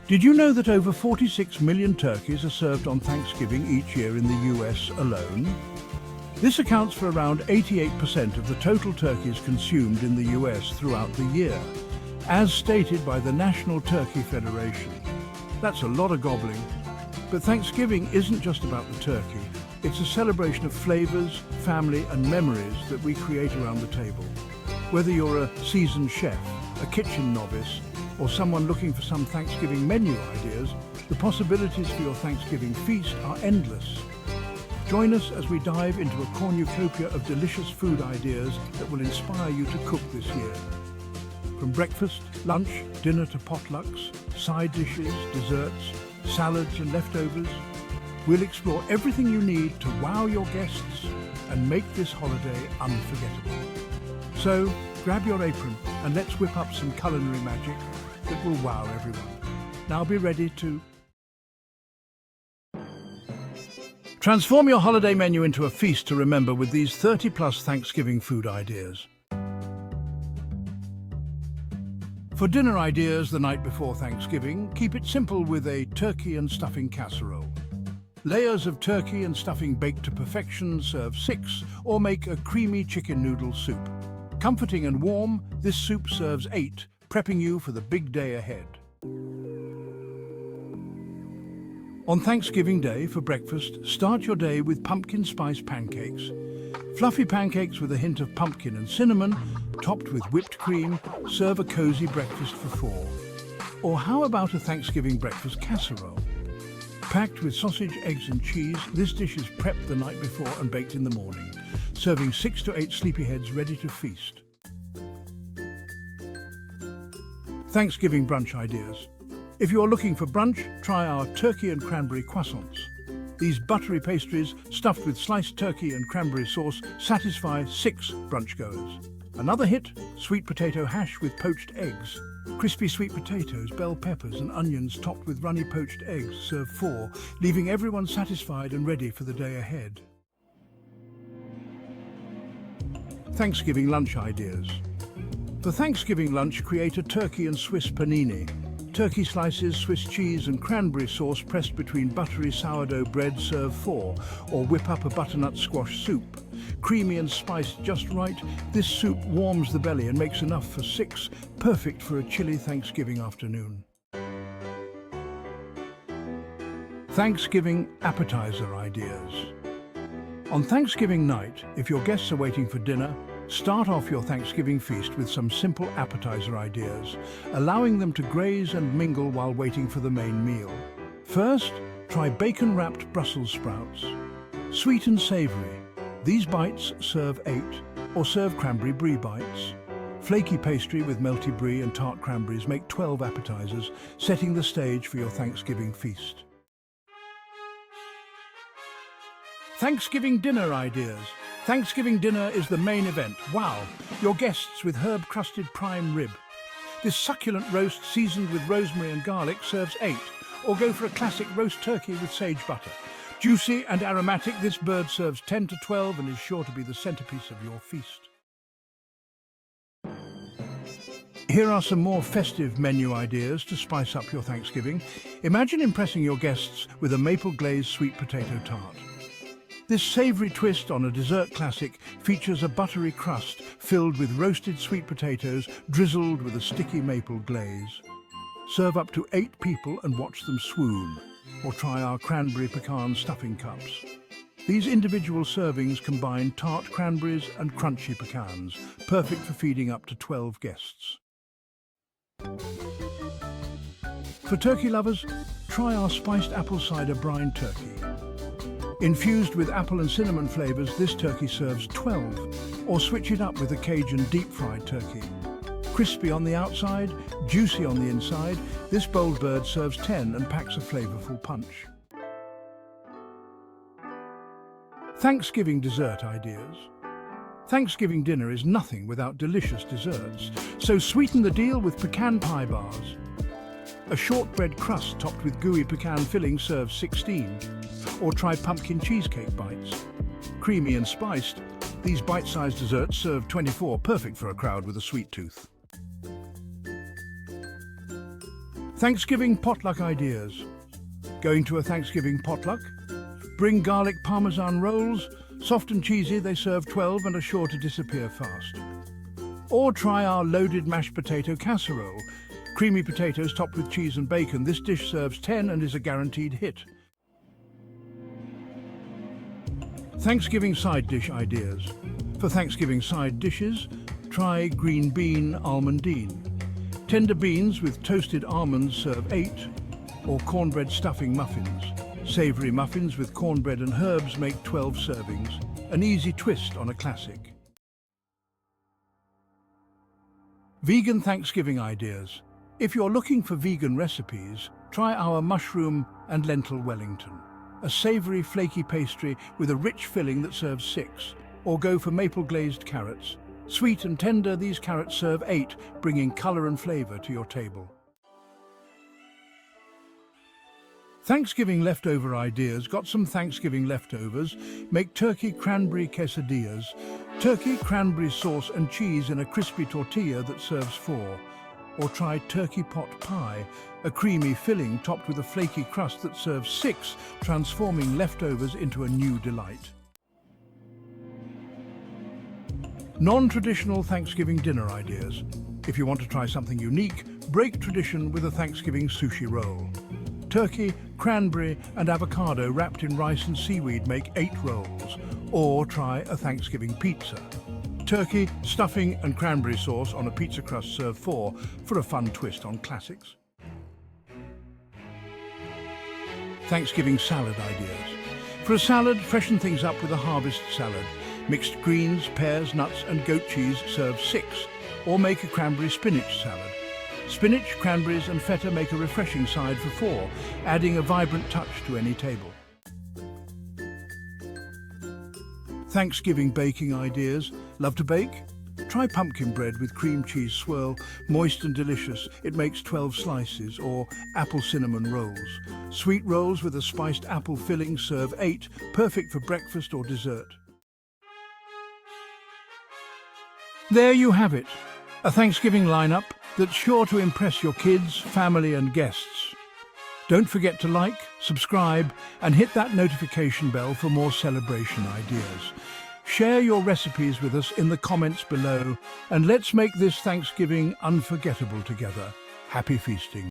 Did you know that over 46 million turkeys are served on Thanksgiving each year in the US alone? This accounts for around 88% of the total turkeys consumed in the US throughout the year, as stated by the National Turkey Federation. That's a lot of gobbling. But Thanksgiving isn't just about the turkey. It's a celebration of flavors, family and memories that we create around the table. Whether you're a seasoned chef, a kitchen novice, or someone looking for some Thanksgiving menu ideas, the possibilities for your Thanksgiving feast are endless. Join us as we dive into a cornucopia of delicious food ideas that will inspire you to cook this year. From breakfast, lunch, dinner to potlucks, side dishes, desserts, salads and leftovers, we'll explore everything you need to wow your guests and make this holiday unforgettable. So, grab your apron and let's whip up some culinary magic that will wow everyone. Now be ready to transform your holiday menu into a feast to remember with these 30+ Thanksgiving food ideas. For dinner ideas the night before Thanksgiving, keep it simple with a turkey and stuffing casserole. Layers of turkey and stuffing baked to perfection, serve 6, or make a creamy chicken noodle soup. Comforting and warm, this soup serves 8, prepping you for the big day ahead. On Thanksgiving Day, for breakfast, start your day with pumpkin spice pancakes. Fluffy pancakes with a hint of pumpkin and cinnamon, topped with whipped cream, serve a cozy breakfast for 4. Or how about a Thanksgiving breakfast casserole? Packed with sausage, eggs and cheese, this dish is prepped the night before and baked in the morning, serving 6 to 8 sleepyheads ready to feast. Thanksgiving brunch ideas. If you're looking for brunch, try our turkey and cranberry croissants. These buttery pastries, stuffed with sliced turkey and cranberry sauce, satisfy 6 brunchgoers. Another hit, sweet potato hash with poached eggs. Crispy sweet potatoes, bell peppers and onions topped with runny poached eggs serve 4, leaving everyone satisfied and ready for the day ahead. Thanksgiving lunch ideas. For Thanksgiving lunch, create a turkey and Swiss panini. Turkey slices, Swiss cheese and cranberry sauce pressed between buttery sourdough bread serve 4, or whip up a butternut squash soup. Creamy and spiced just right, this soup warms the belly and makes enough for 6, perfect for a chilly Thanksgiving afternoon. Thanksgiving appetizer ideas. On Thanksgiving night, if your guests are waiting for dinner, start off your Thanksgiving feast with some simple appetizer ideas, allowing them to graze and mingle while waiting for the main meal. First, try bacon-wrapped Brussels sprouts. Sweet and savory, these bites serve 8, or serve cranberry brie bites. Flaky pastry with melty brie and tart cranberries make 12 appetizers, setting the stage for your Thanksgiving feast. Thanksgiving dinner ideas. Thanksgiving dinner is the main event. Wow! Your guests with herb-crusted prime rib. This succulent roast seasoned with rosemary and garlic serves 8, or go for a classic roast turkey with sage butter. Juicy and aromatic, this bird serves 10 to 12 and is sure to be the centerpiece of your feast. Here are some more festive menu ideas to spice up your Thanksgiving. Imagine impressing your guests with a maple glazed sweet potato tart. This savory twist on a dessert classic features a buttery crust filled with roasted sweet potatoes drizzled with a sticky maple glaze. Serve up to 8 people and watch them swoon, or try our cranberry pecan stuffing cups. These individual servings combine tart cranberries and crunchy pecans, perfect for feeding up to 12 guests. For turkey lovers, try our spiced apple cider brine turkey. Infused with apple and cinnamon flavors, this turkey serves 12, or switch it up with a Cajun deep-fried turkey. Crispy on the outside, juicy on the inside, this bold bird serves 10 and packs a flavorful punch. Thanksgiving dessert ideas. Thanksgiving dinner is nothing without delicious desserts, so sweeten the deal with pecan pie bars. A shortbread crust topped with gooey pecan filling serves 16, or try pumpkin cheesecake bites. Creamy and spiced, these bite-sized desserts serve 24, perfect for a crowd with a sweet tooth. Thanksgiving potluck ideas. Going to a Thanksgiving potluck? Bring garlic parmesan rolls. Soft and cheesy, they serve 12 and are sure to disappear fast. Or try our loaded mashed potato casserole. Creamy potatoes topped with cheese and bacon. This dish serves 10 and is a guaranteed hit. Thanksgiving side dish ideas. For Thanksgiving side dishes, try green bean almondine. Tender beans with toasted almonds serve 8, or cornbread stuffing muffins. Savoury muffins with cornbread and herbs make 12 servings, an easy twist on a classic. Vegan Thanksgiving ideas. If you're looking for vegan recipes, try our mushroom and lentil Wellington, a savoury flaky pastry with a rich filling that serves 6, or go for maple glazed carrots. Sweet and tender, these carrots serve 8, bringing colour and flavour to your table. Thanksgiving leftover ideas. Got some Thanksgiving leftovers? Make turkey cranberry quesadillas. Turkey, cranberry sauce and cheese in a crispy tortilla that serves 4. Or try turkey pot pie, a creamy filling topped with a flaky crust that serves 6, transforming leftovers into a new delight. Non-traditional Thanksgiving dinner ideas. If you want to try something unique, break tradition with a Thanksgiving sushi roll. Turkey, cranberry and avocado wrapped in rice and seaweed make 8 rolls. Or try a Thanksgiving pizza. Turkey, stuffing and cranberry sauce on a pizza crust serve 4 for a fun twist on classics. Thanksgiving salad ideas. For a salad, freshen things up with a harvest salad. Mixed greens, pears, nuts and goat cheese serve 6, or make a cranberry spinach salad. Spinach, cranberries and feta make a refreshing side for 4, adding a vibrant touch to any table. Thanksgiving baking ideas. Love to bake? Try pumpkin bread with cream cheese swirl, moist and delicious. It makes 12 slices, or apple cinnamon rolls. Sweet rolls with a spiced apple filling serve 8, perfect for breakfast or dessert. There you have it, a Thanksgiving lineup that's sure to impress your kids, family and guests. Don't forget to like, subscribe and hit that notification bell for more celebration ideas. Share your recipes with us in the comments below and let's make this Thanksgiving unforgettable together. Happy feasting.